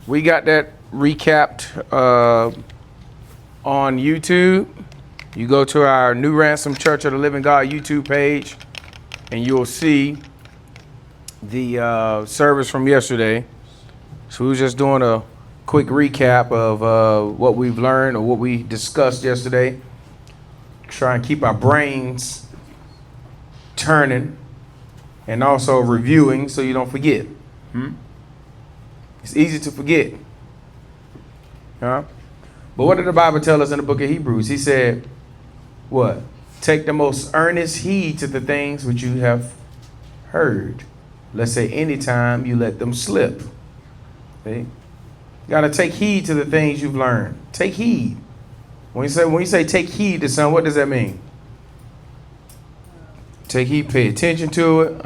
We got that recapped on YouTube. You go to our New Ransom Church of the Living God YouTube page, and you'll see the service from yesterday. So we was just doing a quick recap of what we've learned or what we discussed yesterday. Try and keep our brains turning and also reviewing so you don't forget. It's easy to forget. But what did the Bible tell us in the book of Hebrews? He said, what? Take the most earnest heed to the things which you have heard. Let's say anytime you let them slip. Okay? You got to take heed to the things you've learned. Take heed. When you say take heed to something, what does that mean? Take heed, pay attention to it.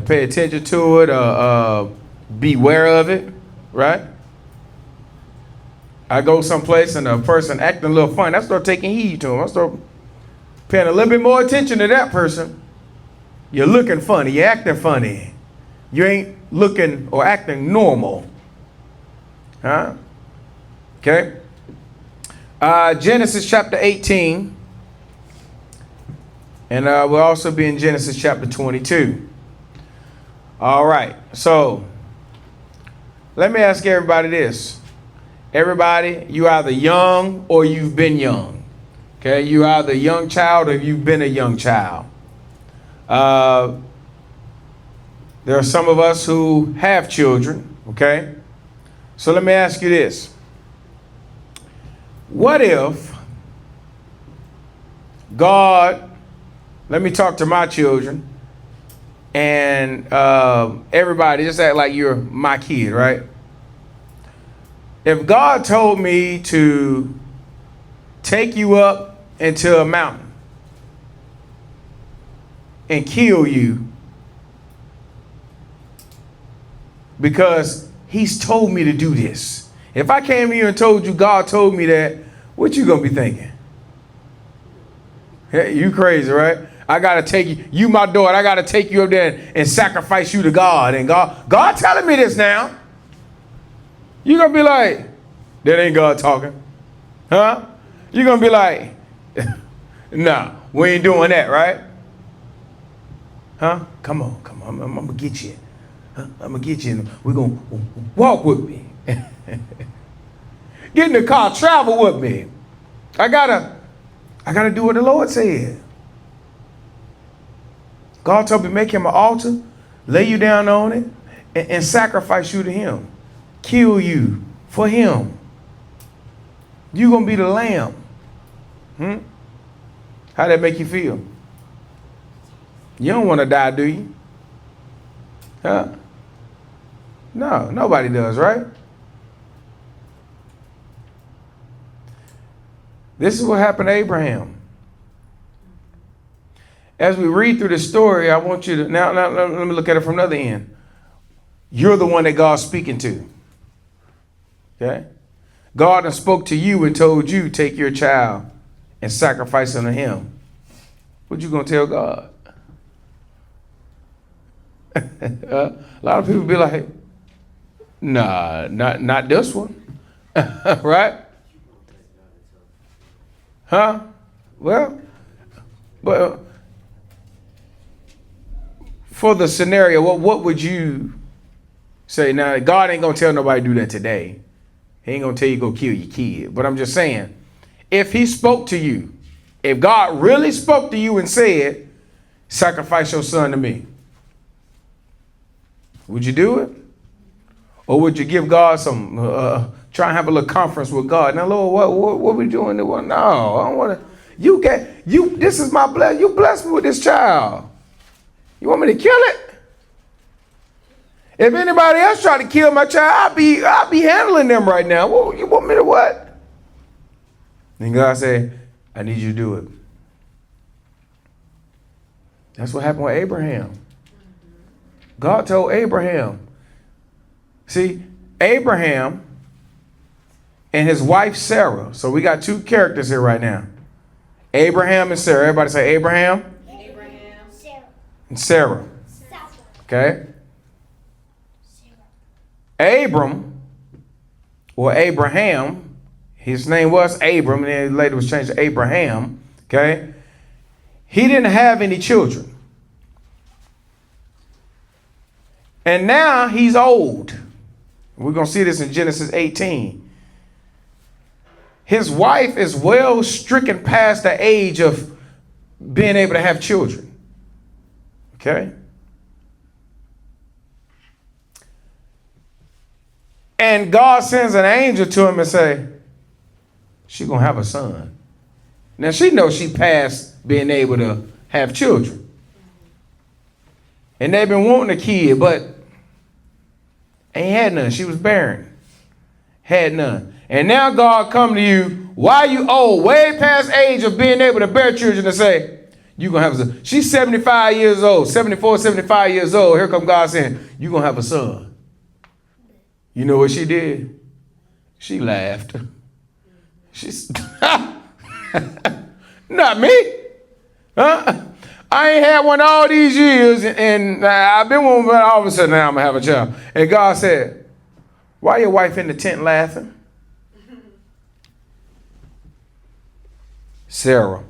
Pay attention to it. Beware of it, right? I go someplace and a person acting a little funny. I start taking heed to them. I start paying a little bit more attention to that person. You're looking funny. You're acting funny. You ain't looking or acting normal. Okay. Genesis chapter 18. And we'll also be in Genesis chapter 22. All right. So let me ask everybody this. Everybody, you either young or you've been young. Okay, you either a young child or you've been a young child. There are some of us who have children. Okay, so let me ask you this. What if God, let me talk to my children, and everybody just act like you're my kid, right? If God told me to take you up into a mountain and kill you because he's told me to do this. If I came to you and told you God told me that, what you gonna be thinking? Hey, you crazy, right? I gotta take you, you my daughter, I gotta take you up there and sacrifice you to God. And God telling me this now. You're going to be like, that ain't God talking. Huh? You're going to be like, nah, we ain't doing that, right? Huh? Come on. I'm going to get you. Huh? I'm going to get you. And we're going to walk with me. Get in the car, travel with me. I gotta do what the Lord said. God told me make him an altar, lay you down on it, and sacrifice you to him. Kill you for him. You're going to be the lamb. How that make you feel? You don't want to die, do you? Huh? No, nobody does, right? This is what happened to Abraham. As we read through the story, I want you to, now let me look at it from another end. You're the one that God's speaking to. Okay? God spoke to you and told you, take your child and sacrifice unto him. What you gonna tell God? A lot of people be like, nah, not this one. Right? Huh? Well, but for the scenario, what would you say? Now, God ain't gonna tell nobody to do that today. He ain't gonna tell you go kill your kid. But I'm just saying, if he spoke to you, if God really spoke to you and said, sacrifice your son to me, would you do it? Or would you give God some, try and have a little conference with God? Now, Lord, what we doing? No, I don't want to. This is my blessing. You bless me with this child. You want me to kill it? If anybody else try to kill my child, I'll be handling them right now. Well, you want me to what? And God said, I need you to do it. That's what happened with Abraham. God told Abraham. See, Abraham and his wife Sarah. So we got two characters here right now. Abraham and Sarah. Everybody say Abraham. Sarah. And Sarah. Okay. Abram or Abraham, his name was Abram, and then later was changed to Abraham, okay? He didn't have any children. And now he's old. We're going to see this in Genesis 18. His wife is well stricken past the age of being able to have children. Okay? And God sends an angel to him and say, she's going to have a son. Now she knows she passed being able to have children. And they've been wanting a kid, but ain't had none. She was barren. Had none. And now God come to you while you old, way past age of being able to bear children, to say, you're going to have a son. She's 75 years old, 74, 75 years old. Here come God saying, you're going to have a son. You know what she did? She laughed. She's not me. Huh? I ain't had one all these years, and I've been one, but all of a sudden now I'm going to have a child. And God said, why your wife in the tent laughing? Sarah.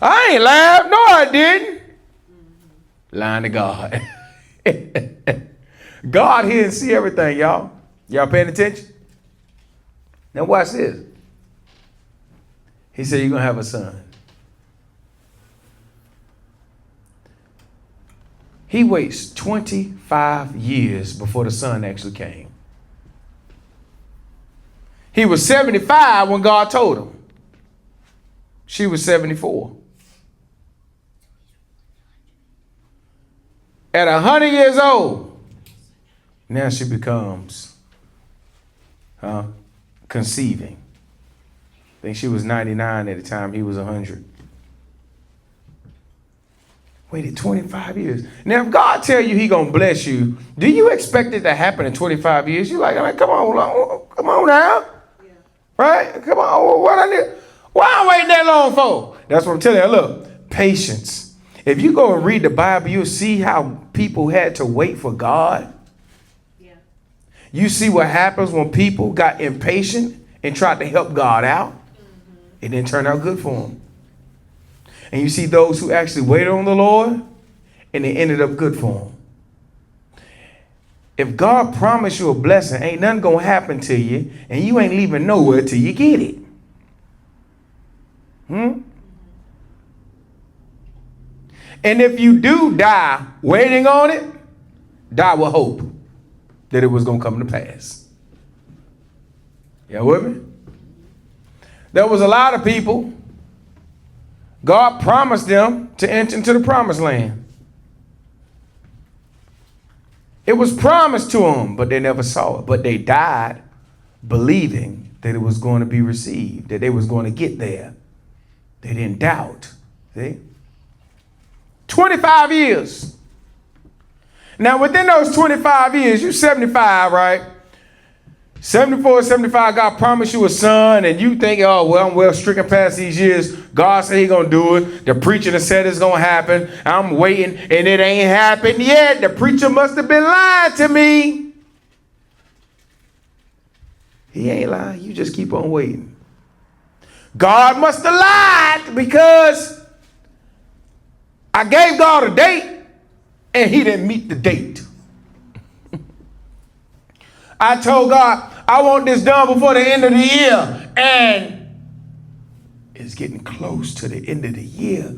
I ain't laughed. No, I didn't. Lying to God. God hear and see everything, y'all. Y'all paying attention? Now watch this. He said, you're going to have a son. He waits 25 years before the son actually came. He was 75 when God told him. She was 74. At 100 years old, now she becomes conceiving. I think she was 99 at the time he was 100. Waited 25 years. Now, if God tell you he going to bless you, do you expect it to happen in 25 years? You're like, I mean, come on now. Yeah. Right? Come on. What I need? Why I waiting that long for? That's what I'm telling you. Look, patience. If you go and read the Bible, you'll see how people had to wait for God. Yeah. You see what happens when people got impatient and tried to help God out. Mm-hmm. It didn't turn out good for them. And you see those who actually waited on the Lord, and it ended up good for them. If God promised you a blessing, ain't nothing going to happen to you, and you ain't leaving nowhere till you get it. And if you do die waiting on it, die with hope that it was going to come to pass. Y'all with me? There was a lot of people, God promised them to enter into the promised land. It was promised to them, but they never saw it. But they died believing that it was going to be received, that they was going to get there. They didn't doubt. See? 25 years. Now, within those 25 years, you're 75, right? 74, 75, God promised you a son, and you think, oh, well, I'm well stricken past these years. God said he's going to do it. The preacher said it's going to happen. I'm waiting, and it ain't happened yet. The preacher must have been lying to me. He ain't lying. You just keep on waiting. God must have lied because I gave God a date, and he didn't meet the date. I told God, I want this done before the end of the year. And it's getting close to the end of the year.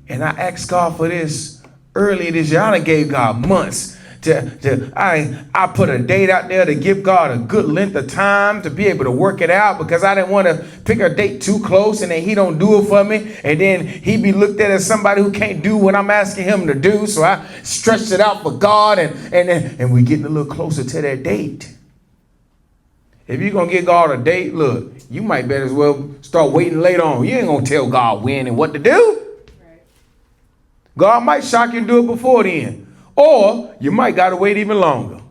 And I asked God for this earlier this year. I done gave God months. I put a date out there to give God a good length of time to be able to work it out, because I didn't want to pick a date too close and then he don't do it for me. And then he be looked at as somebody who can't do what I'm asking him to do. So I stretched it out for God, and we're getting a little closer to that date. If you're going to get God a date, look, you might better as well start waiting later on. You ain't going to tell God when and what to do. Right. God might shock you and do it before then. Or you might got to wait even longer.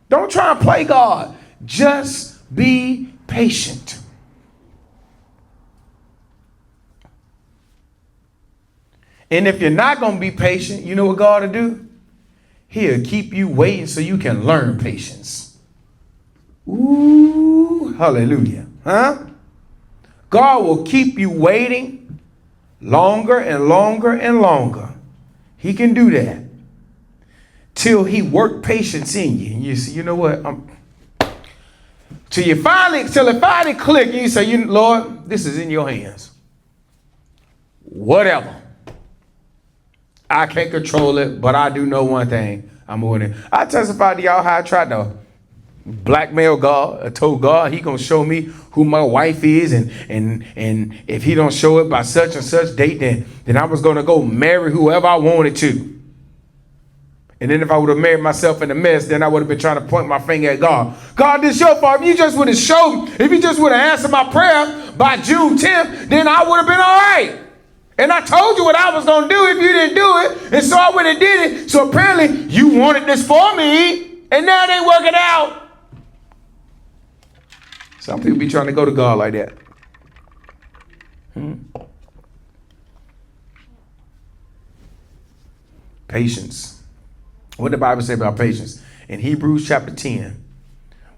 Don't try and play God. Just be patient. And if you're not going to be patient, you know what God will do? He'll keep you waiting so you can learn patience. Ooh, hallelujah. Huh? God will keep you waiting longer and longer and longer. He can do that till he work patience in you. And you say, you know what? Till it finally click, and you say, Lord, this is in your hands. Whatever. I can't control it, but I do know one thing. I'm winning. I testified to y'all how I tried to blackmail God. I told God he gonna show me who my wife is, and if he don't show it by such and such date, then I was gonna go marry whoever I wanted to. And then if I would have married myself in a mess, then I would have been trying to point my finger at God. God, this your fault. If you just would have if you just would have answered my prayer by June 10th, then I would have been all right. And I told you what I was going to do if you didn't do it. And so I went and did it. So apparently you wanted this for me, and now it ain't working out. Some people be trying to go to God like that. Patience. What did the Bible say about patience? In Hebrews chapter 10.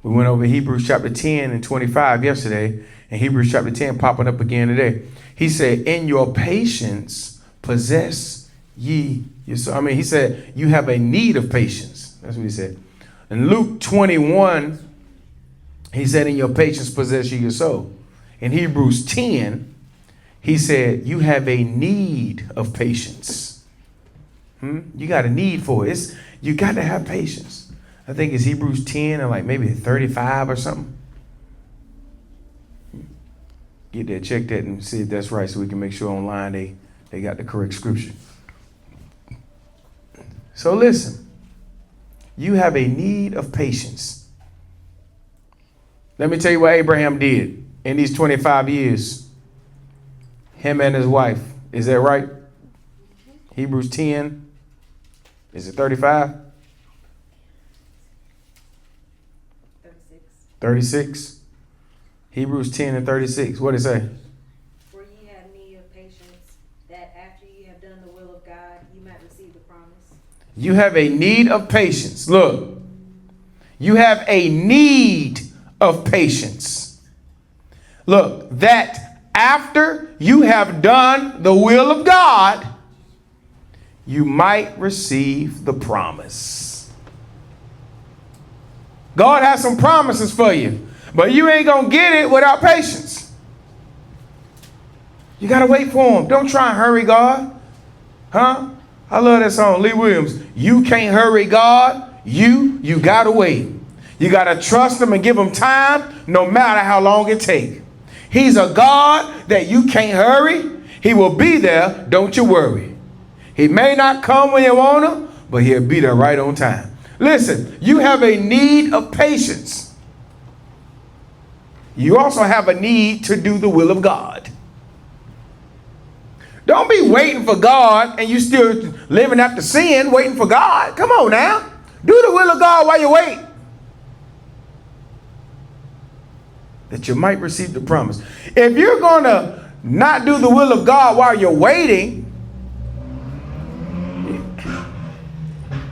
We went over Hebrews chapter 10 and 25 yesterday. And Hebrews chapter 10 popping up again today. He said, in your patience possess ye your soul. I mean, he said, you have a need of patience. That's what he said. In Luke 21, he said, in your patience possess ye your soul. In Hebrews 10, he said, you have a need of patience. You got a need for it. You got to have patience. I think it's Hebrews 10 and like maybe 35 or something. Get that, check that, and see if that's right, so we can make sure online they got the correct scripture. So listen, you have a need of patience. Let me tell you what Abraham did in these 25 years. Him and his wife. Is that right? Hebrews 10. Is it 35? 36. Hebrews 10 and 36. What did it say? For ye have need of patience, that after ye have done the will of God, you might receive the promise. You have a need of patience. Look, you have a need of patience. Look, that after you have done the will of God, you might receive the promise. God has some promises for you. But you ain't going to get it without patience. You got to wait for him. Don't try and hurry God. Huh? I love that song, Lee Williams. You can't hurry God. You got to wait. You got to trust him and give him time no matter how long it takes. He's a God that you can't hurry. He will be there. Don't you worry. He may not come when you want him, but he'll be there right on time. Listen, you have a need of patience. You also have a need to do the will of God. Don't be waiting for God and you still living after sin, waiting for God. Come on now. Do the will of God while you wait. That you might receive the promise. If you're going to not do the will of God while you're waiting,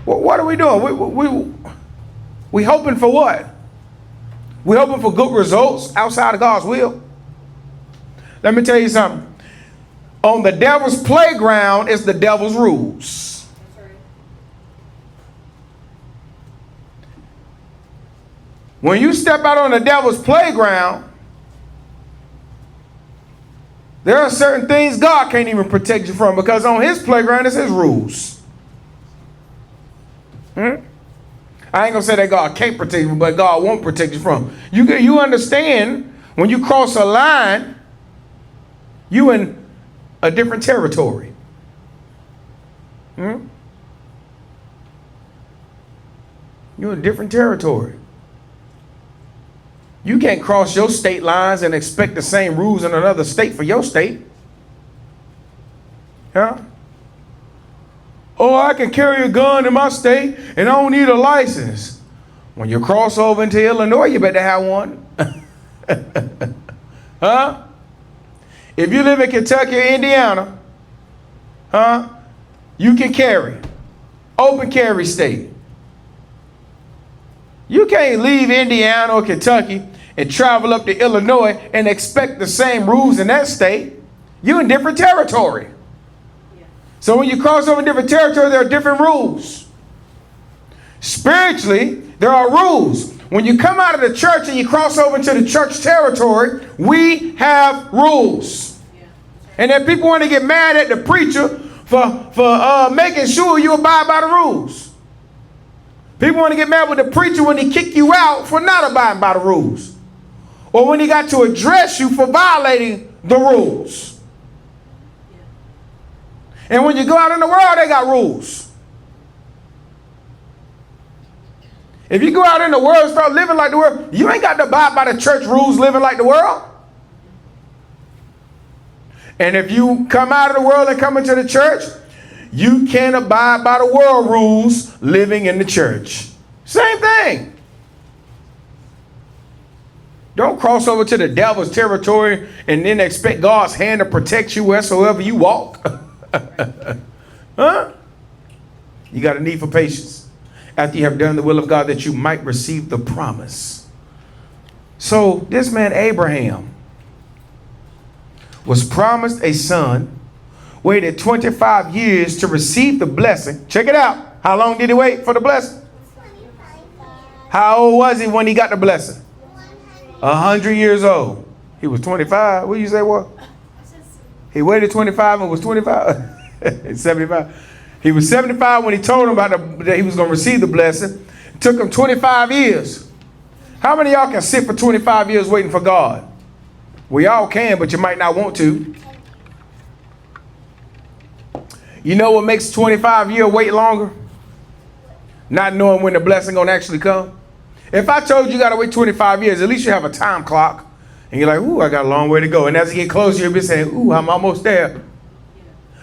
what are we doing? We hoping for what? We're hoping for good results outside of God's will. Let me tell you something. On the devil's playground is the devil's rules. That's right. When you step out on the devil's playground, there are certain things God can't even protect you from, because on his playground is his rules. I ain't gonna say that God can't protect you, but God won't protect you from. You understand, when you cross a line, you in a different territory. You're in a different territory. You can't cross your state lines and expect the same rules in another state for your state. Huh? Oh, I can carry a gun in my state and I don't need a license. When you cross over into Illinois, you better have one. Huh? If you live in Kentucky or Indiana, huh? You can carry. Open carry state. You can't leave Indiana or Kentucky and travel up to Illinois and expect the same rules in that state. You're in different territory. Yeah. So when you cross over different territory, there are different rules. Spiritually, there are rules. When you come out of the church and you cross over into the church territory, we have rules. Yeah. And then people want to get mad at the preacher for making sure you abide by the rules. People want to get mad with the preacher when he kick you out for not abiding by the rules. Or when he got to address you for violating the rules. And when you go out in the world, they got rules. If you go out in the world and start living like the world, you ain't got to abide by the church rules living like the world. And if you come out of the world and come into the church, you can't abide by the world rules living in the church. Same thing. Don't cross over to the devil's territory and then expect God's hand to protect you wheresoever you walk. Huh? You got a need for patience after you have done the will of God, that you might receive the promise. So this man Abraham was promised a son, waited 25 years to receive the blessing. Check it out. How long did he wait for the blessing? 25. How old was he when he got the blessing? 100 years old. He was 25. What do you say, what? He waited 25 and was 25? 75. He was 75 when he told him that he was going to receive the blessing. It took him 25 years. How many of y'all can sit for 25 years waiting for God? We all can, but you might not want to. You know what makes 25-year wait longer? Not knowing when the blessing going to actually come. If I told you got to wait 25 years, at least you have a time clock. And you're like, ooh, I got a long way to go. And as you get closer, you'll be saying, ooh, I'm almost there.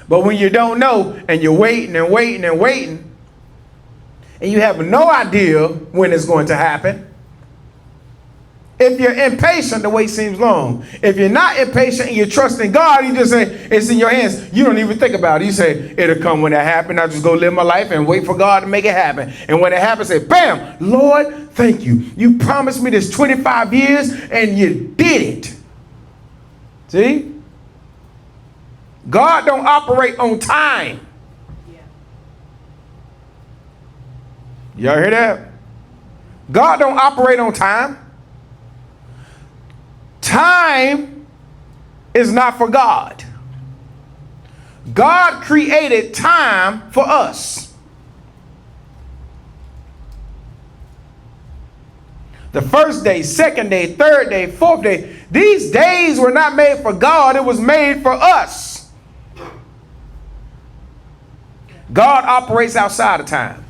But when you don't know and you're waiting and waiting and waiting, and you have no idea when it's going to happen, if you're impatient, the wait seems long. If you're not impatient and you trust in God, you just say, it's in your hands. You don't even think about it. You say, it'll come when it happens. I just go live my life and wait for God to make it happen. And when it happens, say, bam, Lord, thank you. You promised me this 25 years and you did it. See? God don't operate on time. Yeah. Y'all hear that? God don't operate on time. Time is not for God. God created time for us. The first day, second day, third day, fourth day. These days were not made for God. It was made for us. God operates outside of time.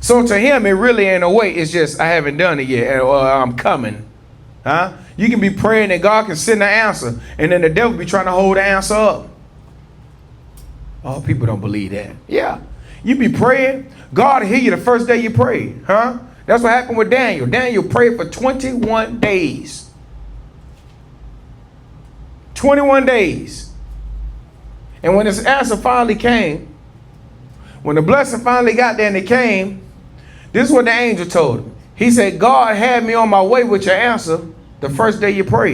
So to him, it really ain't a wait. It's just, I haven't done it yet, or I'm coming. Huh? You can be praying and God can send the answer, and then the devil be trying to hold the answer up. Oh, people don't believe that. Yeah. You be praying, God will hear you the first day you pray. Huh? That's what happened with Daniel. Daniel prayed for 21 days. 21 days. And when his answer finally came, when the blessing finally got there and it came, this is what the angel told him. He said, God had me on my way with your answer the first day you prayed.